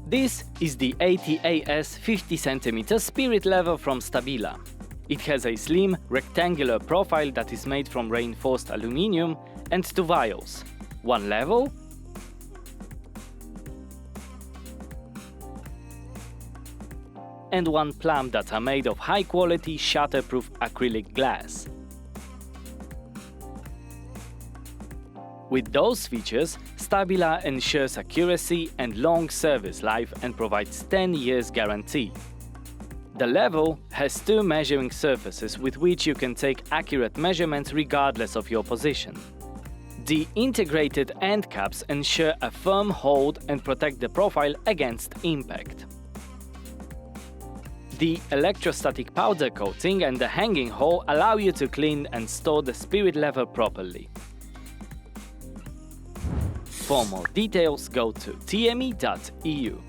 This is the 80AS 50 cm spirit level from STABILA. It has a slim, rectangular profile that is made from reinforced aluminium and two vials, one level and one plumb that are made of high-quality shatterproof acrylic glass. With those features, STABILA ensures accuracy and long service life and provides 10 years guarantee. The level has two measuring surfaces with which you can take accurate measurements regardless of your position. The integrated end caps ensure a firm hold and protect the profile against impact. The electrostatic powder coating and the hanging hole allow you to clean and store the spirit level properly. For more details, go to tme.eu.